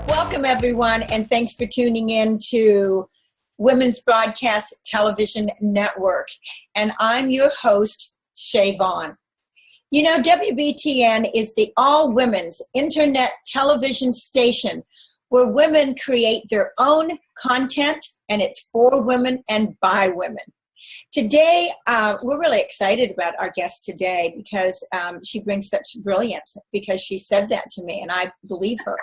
Welcome, everyone, and thanks for tuning in to Women's Broadcast Television Network. And I'm your host, Shea. You know, WBTN is the all-women's internet television station where women create their own content, and it's for women and by women. Today, we're really excited about our guest today because she brings such brilliance, because she said that to me, and I believe her.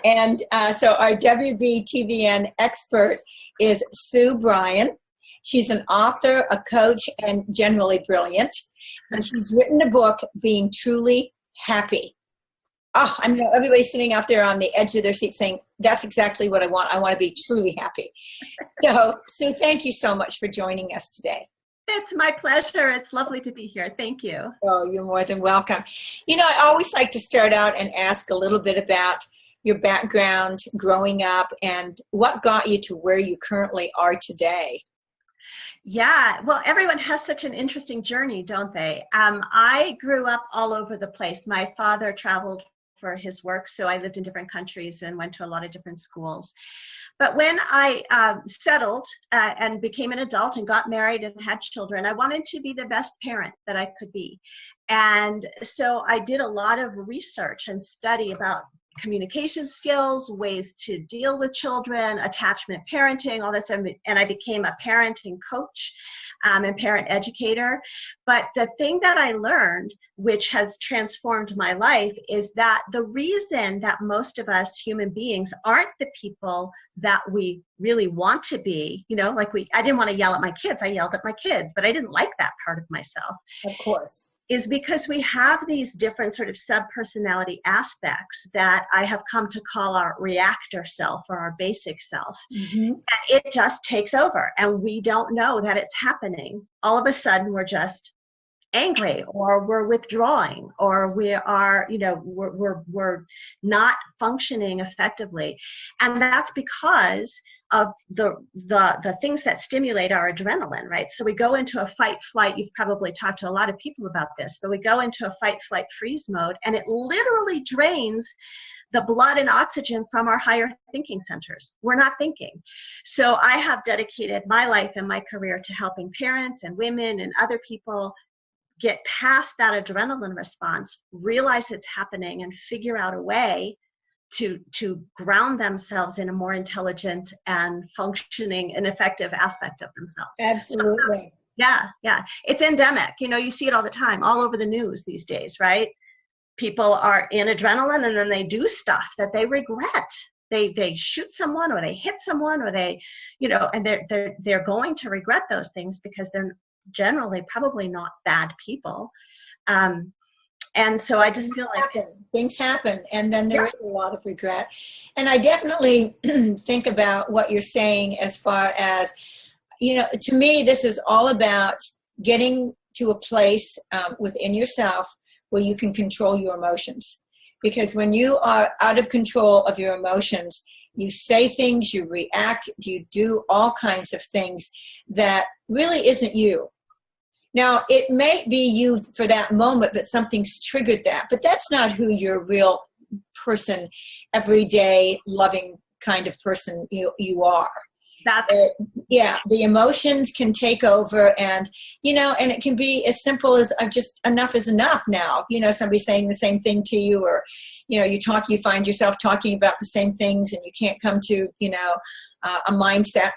And so our WBTVN expert is Bryan. She's an author, a coach, and generally brilliant. And she's written a book, Being Truly Happy. Oh, I know everybody's sitting out there on the edge of their seat saying, that's exactly what I want. I want to be truly happy. So, Sue, thank you so much for joining us today. It's my pleasure. It's lovely to be here. Thank you. Oh, you're more than welcome. You know, I always like to start out and ask a little bit about your background growing up and what got you to where you currently are today. Yeah, well, everyone has such an interesting journey, don't they? I grew up all over the place. My father traveled for his work, so I lived in different countries and went to a lot of different schools. But when I settled and became an adult and got married and had children, I wanted to be the best parent that I could be. And so I did a lot of research and study about communication skills, ways to deal with children, attachment parenting, all this, and I became a parenting coach and parent educator. But the thing that I learned, which has transformed my life, is that the reason that most of us human beings aren't the people that we really want to be, you know, like I didn't want to yell at my kids, I yelled at my kids, but I didn't like that part of myself. Of course. Is because we have these different sort of sub-personality aspects that I have come to call our reactor self or our basic self. Mm-hmm. And it just takes over and we don't know that it's happening. All of a sudden we're just angry or we're withdrawing or we are, you know, we're not functioning effectively. And that's because of the things that stimulate our adrenaline, right? So we go into a fight flight. You've probably talked to a lot of people about this, but we go into a fight flight freeze mode and it literally drains the blood and oxygen from our higher thinking centers. We're not thinking. So I have dedicated my life and my career to helping parents and women and other people get past that adrenaline response, realize it's happening, and figure out a way to ground themselves in a more intelligent and functioning and effective aspect of themselves. Absolutely. So, yeah. It's endemic. You know, you see it all the time, all over the news these days, right? People are in adrenaline and then they do stuff that they regret. They shoot someone or they hit someone or they, you know, and they're going to regret those things because they're generally probably not bad people. And so I just feel like things happen, and then there is a lot of regret. And I definitely think about what you're saying as far as, you know, to me, this is all about getting to a place within yourself where you can control your emotions. Because when you are out of control of your emotions, you say things, you react, you do all kinds of things that really isn't you. Now, it may be you for that moment, but something's triggered that. But that's not who your real person, everyday, loving kind of person you are. That's the emotions can take over, and you know, and it can be as simple as enough is enough now. You know, somebody saying the same thing to you, or you know, you find yourself talking about the same things, and you can't come to a mindset.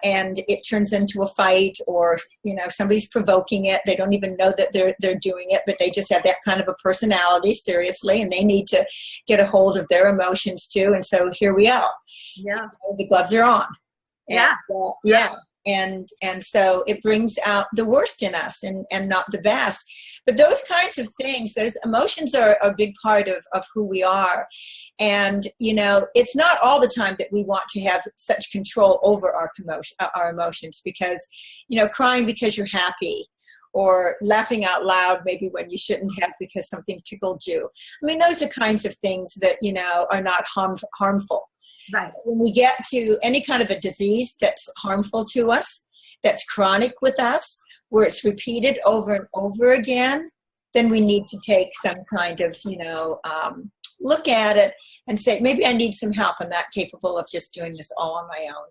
And it turns into a fight, or you know, somebody's provoking it. They don't even know that they're doing it, but they just have that kind of a personality, seriously, and they need to get a hold of their emotions too. And so here we are. Yeah, you know, the gloves are on. Yeah, and so it brings out the worst in us, and not the best. But those kinds of things, those emotions are a big part of who we are. And, you know, it's not all the time that we want to have such control over our emotions, because, you know, crying because you're happy, or laughing out loud maybe when you shouldn't have because something tickled you. I mean, those are kinds of things that, you know, are not harmful. Right. When we get to any kind of a disease that's harmful to us, that's chronic with us, where it's repeated over and over again, then we need to take some kind of, look at it and say, maybe I need some help. I'm not capable of just doing this all on my own.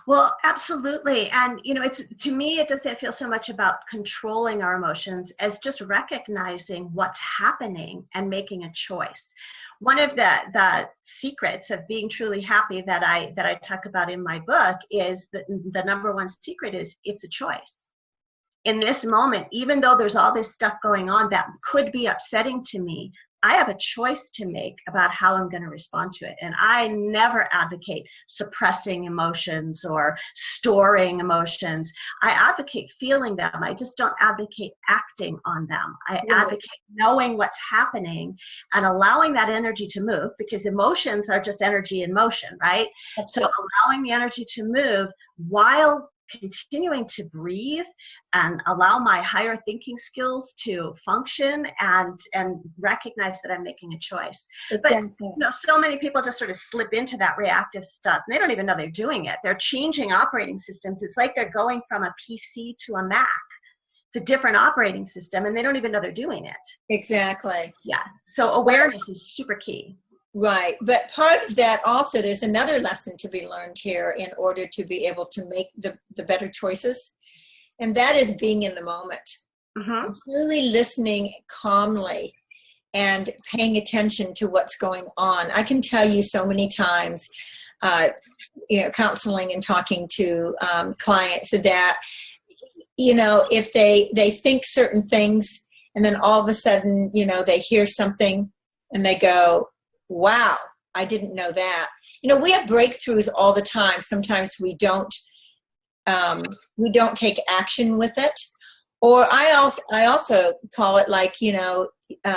Well, absolutely. And, it's, to me, it doesn't feel so much about controlling our emotions as just recognizing what's happening and making a choice. One of the secrets of being truly happy that I talk about in my book is that the number one secret is it's a choice. In this moment, even though there's all this stuff going on that could be upsetting to me, I have a choice to make about how I'm going to respond to it. And I never advocate suppressing emotions or storing emotions. I advocate feeling them. I just don't advocate acting on them. I advocate knowing what's happening and allowing that energy to move, because emotions are just energy in motion, right? So allowing the energy to move while continuing to breathe and allow my higher thinking skills to function and recognize that I'm making a choice. Exactly. But so many people just sort of slip into that reactive stuff. And they don't even know they're doing it. They're changing operating systems. It's like they're going from a PC to a Mac. It's a different operating system, and they don't even know they're doing it. Exactly. Yeah. So awareness is super key. Right. But part of that also, there's another lesson to be learned here in order to be able to make the better choices. And that is being in the moment. Mm-hmm. Really listening calmly and paying attention to what's going on. I can tell you so many times, counseling and talking to clients that, if they think certain things and then all of a sudden, they hear something and they go, wow, I didn't know that. We have breakthroughs all the time. Sometimes we don't take action with it. Or I also call it like,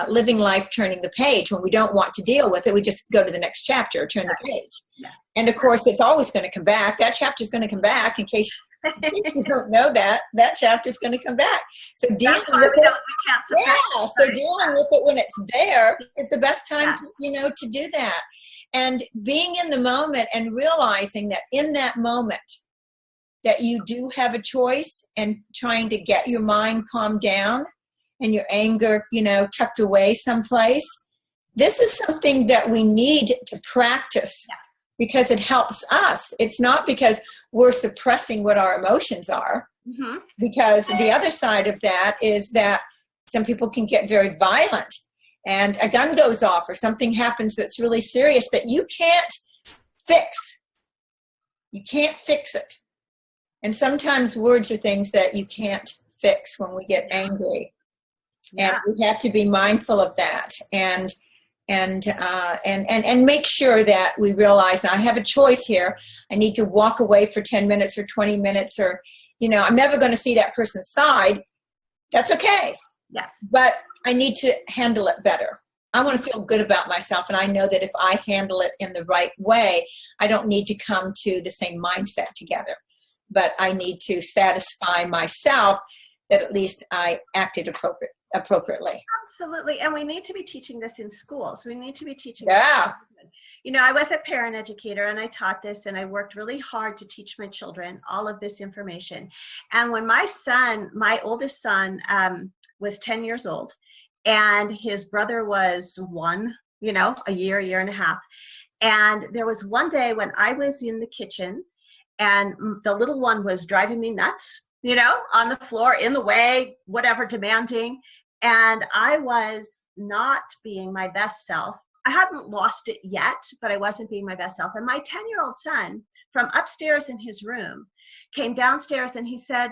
living life, turning the page. When we don't want to deal with it, we just go to the next chapter, turn the page. Yeah. And of course, it's always going to come back. That chapter is going to come back. In case you don't know that chapter is going to come back. So dealing with it, so dealing with it when it's there is the best time to do that. And being in the moment and realizing that in that moment that you do have a choice, and trying to get your mind calmed down and your anger, tucked away someplace. This is something that we need to practice because it helps us. It's not because we're suppressing what our emotions are, mm-hmm. because the other side of that is that some people can get very violent and a gun goes off or something happens that's really serious that you can't fix. You can't fix it. And sometimes words are things that you can't fix when we get angry. And we have to be mindful of that and make sure that we realize I have a choice here. I need to walk away for 10 minutes or 20 minutes or, I'm never going to see that person's side. That's okay. Yes. But I need to handle it better. I want to feel good about myself. And I know that if I handle it in the right way, I don't need to come to the same mindset together. But I need to satisfy myself that at least I acted appropriately. Absolutely. And we need to be teaching this in schools. We need to be teaching. Yeah. I was a parent educator and I taught this and I worked really hard to teach my children all of this information. And when my oldest son was 10 years old and his brother was 1, a year and a half. And there was one day when I was in the kitchen and the little one was driving me nuts, on the floor, in the way, whatever, demanding. And I was not being my best self. I hadn't lost it yet, but I wasn't being my best self. And my 10-year-old son from upstairs in his room came downstairs and he said,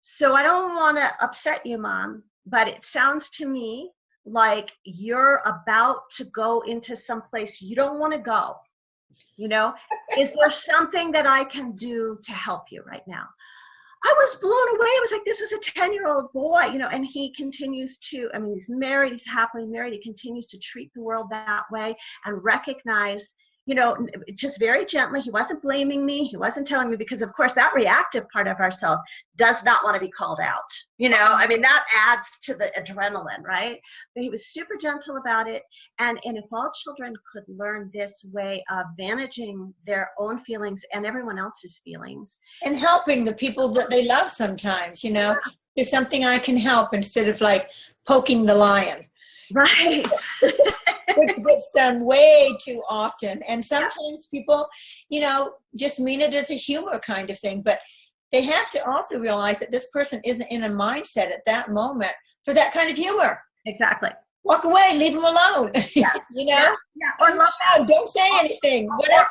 so I don't want to upset you, Mom, but it sounds to me like you're about to go into some place you don't want to go. Is there something that I can do to help you right now? I was blown away. It was like, this was a 10-year-old boy, and he continues to, he's married, he's happily married. He continues to treat the world that way and recognize, just very gently. He wasn't blaming me. He wasn't telling me, because of course that reactive part of ourselves does not want to be called out. That adds to the adrenaline, right? But he was super gentle about it. And if all children could learn this way of managing their own feelings and everyone else's feelings. And helping the people that they love sometimes, there's something I can help instead of like poking the lion. Right. Which gets done way too often. And sometimes people, just mean it as a humor kind of thing. But they have to also realize that this person isn't in a mindset at that moment for that kind of humor. Exactly. Walk away, leave them alone. Yeah. Yeah. Or love don't say anything. Whatever.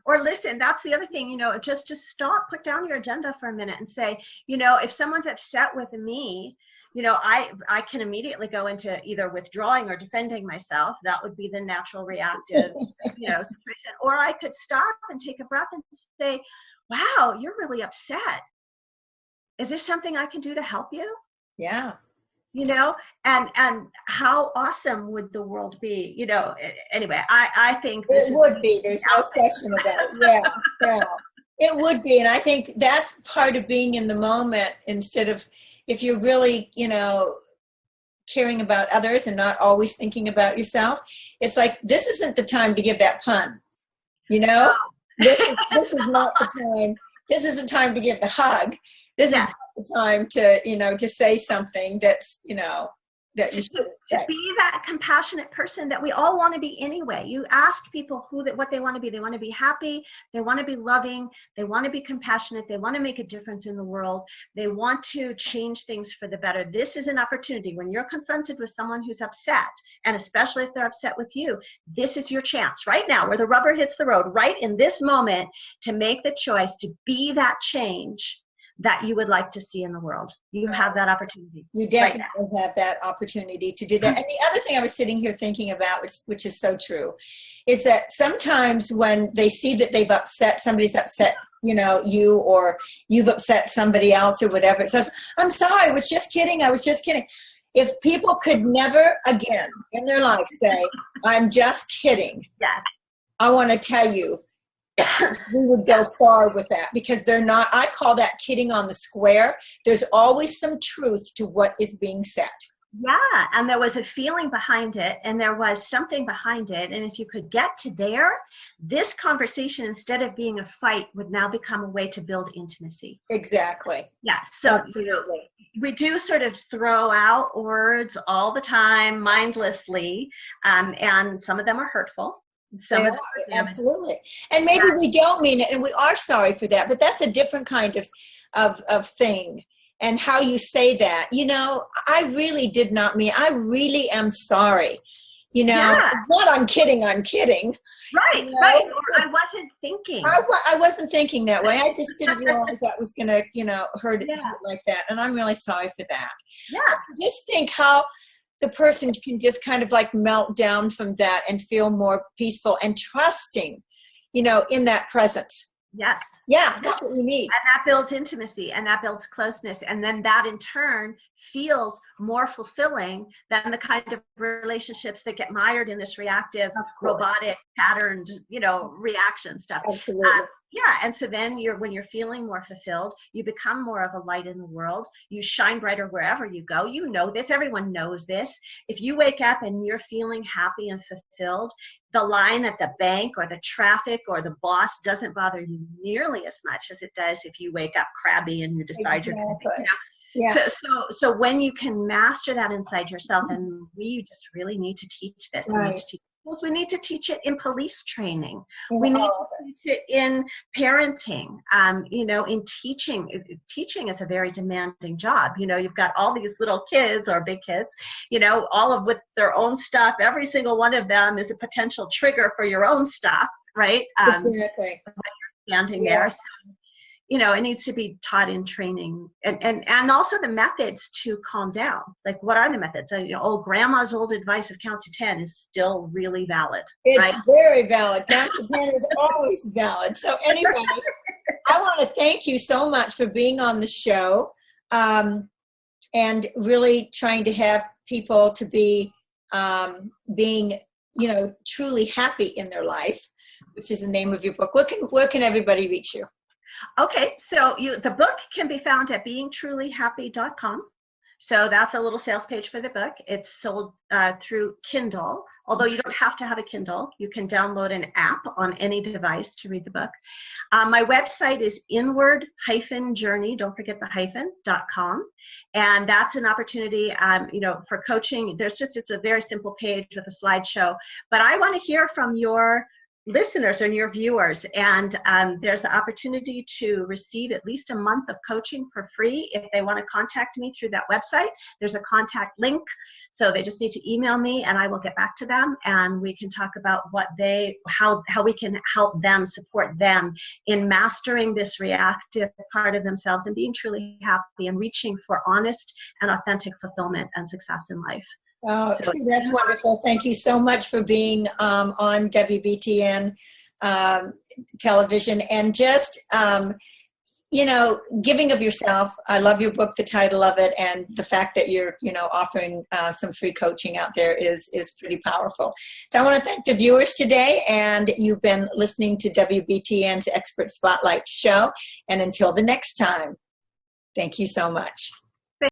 Or listen. That's the other thing, just stop, put down your agenda for a minute and say, if someone's upset with me, I can immediately go into either withdrawing or defending myself. That would be the natural reactive, situation. Or I could stop and take a breath and say, wow, you're really upset. Is there something I can do to help you? Yeah. And how awesome would the world be? Anyway, I think it would be. There's no question about it. Yeah. It would be. And I think that's part of being in the moment instead of, if you're really, caring about others and not always thinking about yourself, it's like, this isn't the time to give that pun, this is not the time. This is the time to give the hug. This is not the time to, to say something that's, that you should to be that compassionate person that we all want to be anyway. You ask people what they want to be. They want to be happy. They want to be loving. They want to be compassionate. They want to make a difference in the world. They want to change things for the better. This is an opportunity when you're confronted with someone who's upset, and especially if they're upset with you, this is your chance right now where the rubber hits the road, right in this moment, to make the choice to be that change that you would like to see in the world. You have that opportunity. You definitely have that opportunity to do that. And the other thing I was sitting here thinking about, which is so true, is that sometimes when they see that somebody's upset, you, or you've upset somebody else or whatever, it says, I'm sorry, I was just kidding. If people could never again in their life say, I'm just kidding, I want to tell you, we would go far with that, because they're not, I call that kidding on the square. There's always some truth to what is being said. Yeah, and there was a feeling behind it, and there was something behind it. And if you could get to there, this conversation, instead of being a fight, would now become a way to build intimacy. Exactly. Yeah, so we do sort of throw out words all the time mindlessly, and some of them are hurtful. Absolutely. And maybe we don't mean it, and we are sorry for that, but that's a different kind of thing. And how you say that, I really did not mean, I really am sorry. Not I'm kidding. Right, right. Or I wasn't thinking. I wasn't thinking that way. I just didn't realize that was going to, hurt it like that. And I'm really sorry for that. Yeah. Just think how the person can just kind of like melt down from that and feel more peaceful and trusting, in that presence. Yes. Yeah, that's what we need. And that builds intimacy, and that builds closeness. And then that in turn feels more fulfilling than the kind of relationships that get mired in this reactive, robotic, patterned, reaction stuff. Absolutely. And so then when you're feeling more fulfilled, you become more of a light in the world. You shine brighter wherever you go. You know this. Everyone knows this. If you wake up and you're feeling happy and fulfilled, the line at the bank or the traffic or the boss doesn't bother you nearly as much as it does if you wake up crabby and you decide you're going to, Yeah. So when you can master that inside yourself, and we just really need to teach this. We need to teach it in police training. We need to teach it in parenting. In teaching. Teaching is a very demanding job. You've got all these little kids or big kids, all of with their own stuff. Every single one of them is a potential trigger for your own stuff, right? Exactly. When you're standing there. So, it needs to be taught in training, and also the methods to calm down. Like, what are the methods? Grandma's old advice of count to 10 is still really valid. It's very valid. Count to 10 is always valid. So anyway, I want to thank you so much for being on the show, and really trying to have people to be being, truly happy in their life, which is the name of your book. Where can everybody reach you? Okay, so the book can be found at beingtrulyhappy.com. So that's a little sales page for the book. It's sold through Kindle, although you don't have to have a Kindle. You can download an app on any device to read the book. My website is inward-journey, don't forget the hyphen.com. And that's an opportunity, for coaching. It's a very simple page with a slideshow. But I want to hear from your listeners and your viewers, and there's the opportunity to receive at least a month of coaching for free if they want to contact me through that website. There's a contact link, so they just need to email me and I will get back to them, and we can talk about how we can help them, support them in mastering this reactive part of themselves and being truly happy and reaching for honest and authentic fulfillment and success in life. Oh, see, that's wonderful. Thank you so much for being on WBTN television and just, giving of yourself. I love your book, the title of it, and the fact that you're, offering some free coaching out there is pretty powerful. So I want to thank the viewers today, and you've been listening to WBTN's Expert Spotlight show. And until the next time, thank you so much.